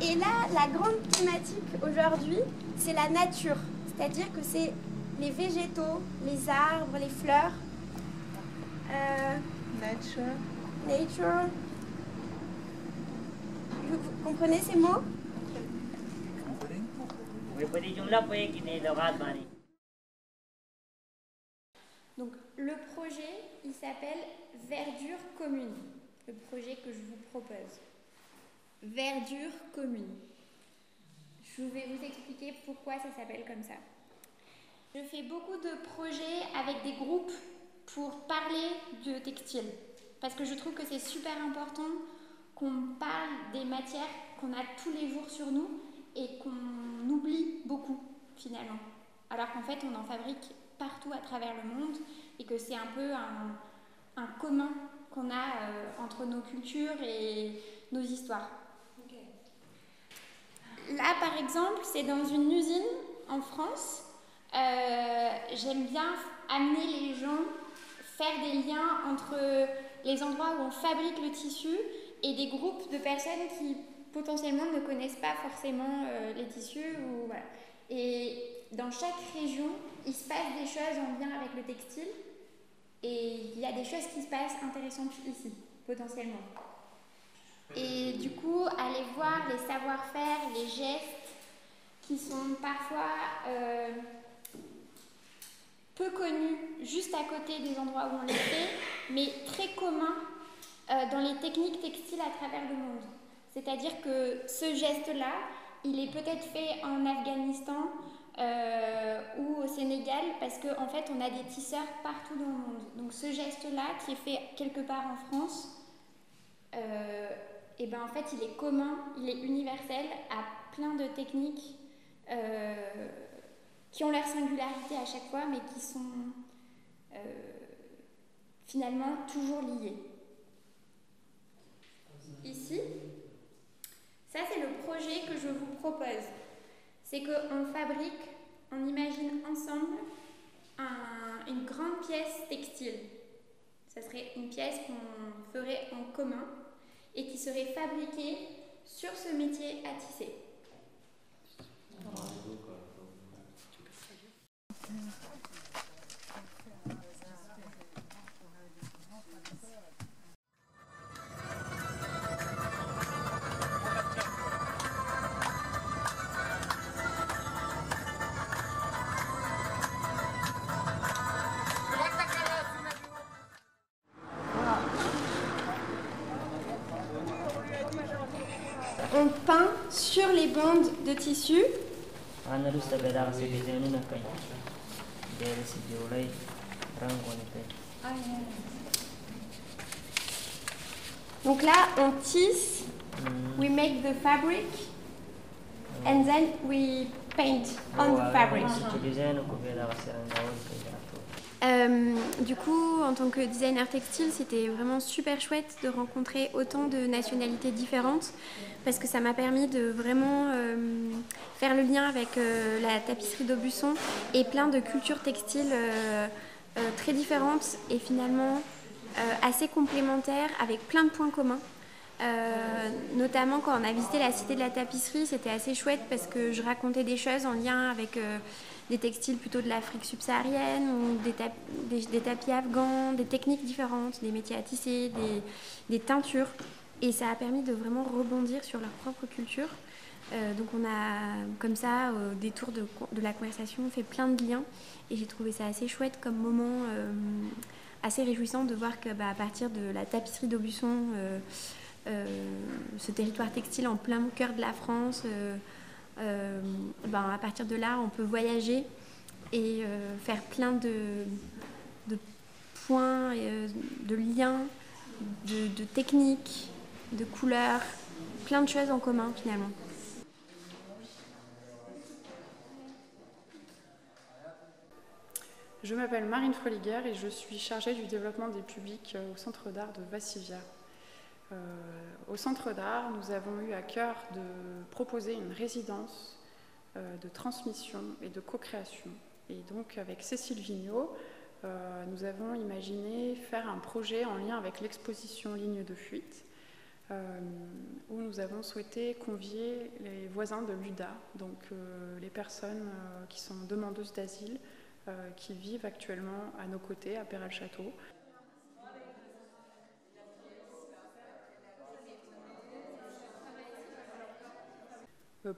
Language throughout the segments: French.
Et là, la grande thématique aujourd'hui, c'est la nature. C'est-à-dire que c'est les végétaux, les arbres, les fleurs. Nature. Nature. Vous comprenez ces mots? Donc le projet, il s'appelle Verdure commune. Le projet que je vous propose. Verdure commune. Je vais vous expliquer pourquoi ça s'appelle comme ça. Je fais beaucoup de projets avec des groupes pour parler de textile. Parce que je trouve que c'est super important qu'on parle des matières qu'on a tous les jours sur nous et qu'on oublie beaucoup finalement. Alors qu'en fait on en fabrique partout à travers le monde et que c'est un peu un commun qu'on a entre nos cultures et nos histoires. Okay. Là par exemple c'est dans une usine en France. J'aime bien amener les gens, faire des liens entre les endroits où on fabrique le tissu et des groupes de personnes qui potentiellement ne connaissent pas forcément les tissus. Voilà. Et dans chaque région, il se passe des choses en lien avec le textile et il y a des choses qui se passent intéressantes ici, potentiellement. Et du coup, aller voir les savoir-faire, les gestes qui sont parfois peu connus juste à côté des endroits où on les fait, mais très communs dans les techniques textiles à travers le monde. C'est-à-dire que ce geste-là, il est peut-être fait en Afghanistan ou au Sénégal parce qu'en fait, on a des tisseurs partout dans le monde. Donc ce geste-là, qui est fait quelque part en France, et ben en fait, il est commun, il est universel à plein de techniques qui ont leur singularité à chaque fois, mais qui sont finalement toujours liées. Ici, ça c'est le projet que je vous propose. C'est qu'on fabrique, on imagine ensemble une grande pièce textile. Ça serait une pièce qu'on ferait en commun et qui serait fabriquée sur ce métier à tisser. On peint sur les bandes de tissu. Donc là, on tisse, we make the fabric, and then we paint on the fabric. Du coup, en tant que designer textile, c'était vraiment super chouette de rencontrer autant de nationalités différentes parce que ça m'a permis de vraiment faire le lien avec la tapisserie d'Aubusson et plein de cultures textiles très différentes et finalement assez complémentaires avec plein de points communs. Notamment quand on a visité la cité de la tapisserie, c'était assez chouette parce que je racontais des choses en lien avec des textiles plutôt de l'Afrique subsaharienne ou des tapis afghans, des techniques différentes, des métiers à tisser, des teintures. Et ça a permis de vraiment rebondir sur leur propre culture. Donc on a, comme ça, au détour de la conversation, fait plein de liens. Et j'ai trouvé ça assez chouette comme moment, assez réjouissant de voir que à partir de la tapisserie d'Aubusson, ce territoire textile en plein cœur de la France, à partir de là on peut voyager et faire plein de points, de liens, de techniques, de couleurs, plein de choses en commun finalement. Je m'appelle Marine Froliguer et je suis chargée du développement des publics au Centre d'art de Vassivia. Au Centre d'art, nous avons eu à cœur de proposer une résidence de transmission et de co-création. Et donc avec Cécile Vigneault, nous avons imaginé faire un projet en lien avec l'exposition Ligne de fuite où nous avons souhaité convier les voisins de l'UDA, donc les personnes qui sont demandeuses d'asile, qui vivent actuellement à nos côtés à Péray-le-Château.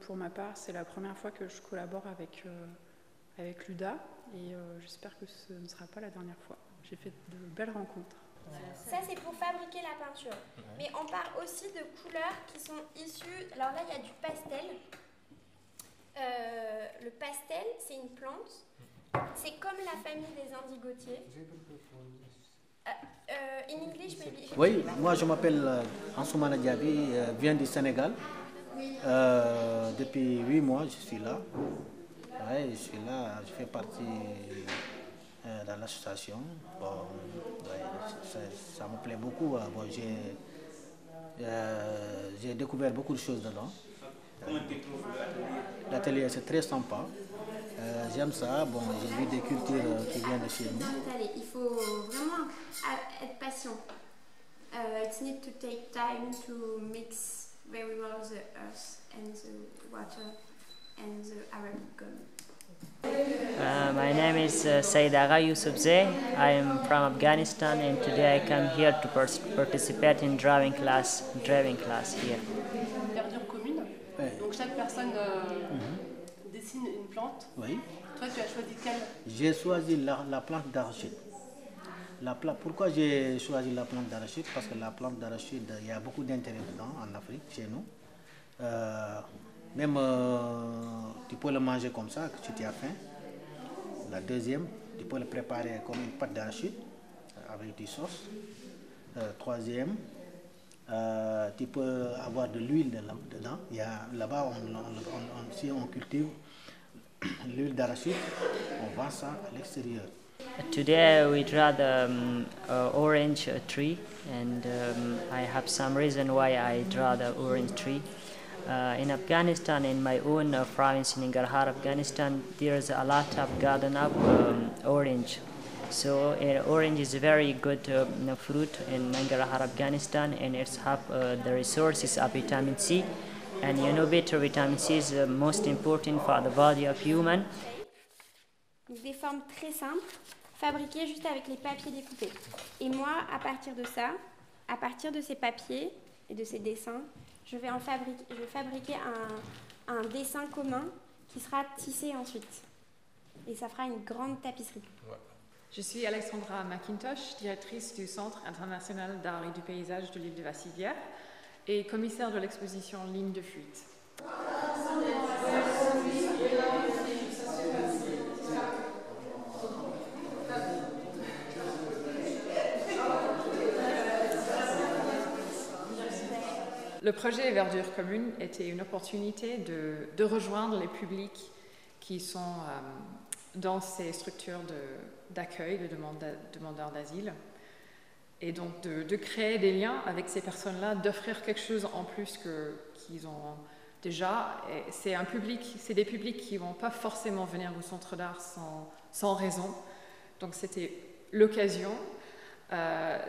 Pour ma part, c'est la première fois que je collabore avec l'UDA et j'espère que ce ne sera pas la dernière fois. J'ai fait de belles rencontres. Ça, c'est pour fabriquer la peinture. Mais on parle aussi de couleurs qui sont issues... Alors là, il y a du pastel. Le pastel, c'est une plante. C'est comme la famille des indigotiers. In English, maybe. Oui, moi je m'appelle Ansoumana Diaby, viens du Sénégal. Depuis 8 mois, je suis là. Ouais, je suis là, je fais partie dans l'association. Bon, ouais, ça me plaît beaucoup. Bon, j'ai découvert beaucoup de choses dedans. L'atelier, c'est très sympa. J'aime ça. Bon, j'ai vu des cultures qui viennent de chez nous. Il faut vraiment être patient. It needs to take time to mix very well the earth and the water and the Arabic gum. My name is Said Agha Yousufzai. I am from Afghanistan and today I come here to participate in driving class here. Verdure commune. Ouais. Donc chaque personne dessine une plante. Oui. Toi, tu as choisi quelle? J'ai choisi la plante d'arachide. Pourquoi j'ai choisi la plante d'arachide? Parce que la plante d'arachide, il y a beaucoup d'intérêt dedans en Afrique, chez nous. Même tu peux le manger comme ça, si tu as faim. La deuxième, tu peux le préparer comme une pâte d'arachide avec du sauce. Troisième, tu peux avoir de l'huile dedans. Là-bas, si on cultive l'huile d'arachide, on vend ça à l'extérieur. Today we draw the orange tree and I have some reason why I draw the orange tree. In Afghanistan, in my own province in Nangarhar, Afghanistan, there's a lot of garden of orange. So orange is a very good fruit in Nangarhar, Afghanistan, and it's have the resources of vitamin C. And you know better, vitamin C is most important for the body of human. Des formes très simples, fabriquées juste avec les papiers découpés. Et moi, à partir de ça, à partir de ces papiers et de ces dessins, je vais fabriquer un dessin commun qui sera tissé ensuite. Et ça fera une grande tapisserie. Ouais. Je suis Alexandra McIntosh, directrice du Centre international d'art et du paysage de l'île de Vassivière et commissaire de l'exposition Ligne de fuite. Le projet Verdure commune était une opportunité de rejoindre les publics qui sont dans ces structures d'accueil de demandeurs d'asile et donc de créer des liens avec ces personnes-là, d'offrir quelque chose en plus qu'ils ont déjà. C'est des publics qui ne vont pas forcément venir au centre d'art sans raison, donc c'était l'occasion.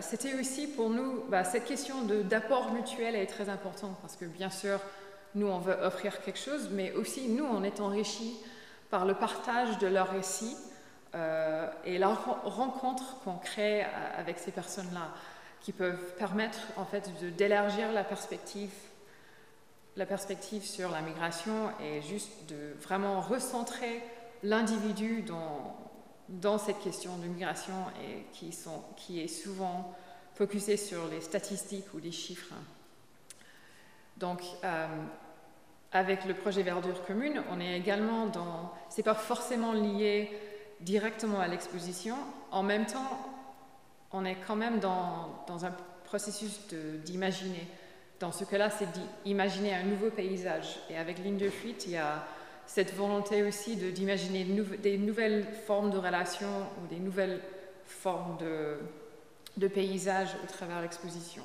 C'était aussi pour nous, cette question d'apport mutuel est très importante parce que bien sûr, nous on veut offrir quelque chose, mais aussi nous on est enrichis par le partage de leurs récits et la rencontre qu'on crée avec ces personnes-là qui peuvent permettre en fait d'élargir la perspective sur la migration et juste de vraiment recentrer l'individu dans cette question de migration et qui est souvent focusée sur les statistiques ou les chiffres. Donc, avec le projet Verdure commune, on est également c'est pas forcément lié directement à l'exposition. En même temps, on est quand même dans un processus d'imaginer. Dans ce cas-là, c'est d'imaginer un nouveau paysage. Et avec Ligne de fuite, il y a cette volonté aussi d'imaginer des nouvelles formes de relations ou des nouvelles formes de paysages au travers de l'exposition.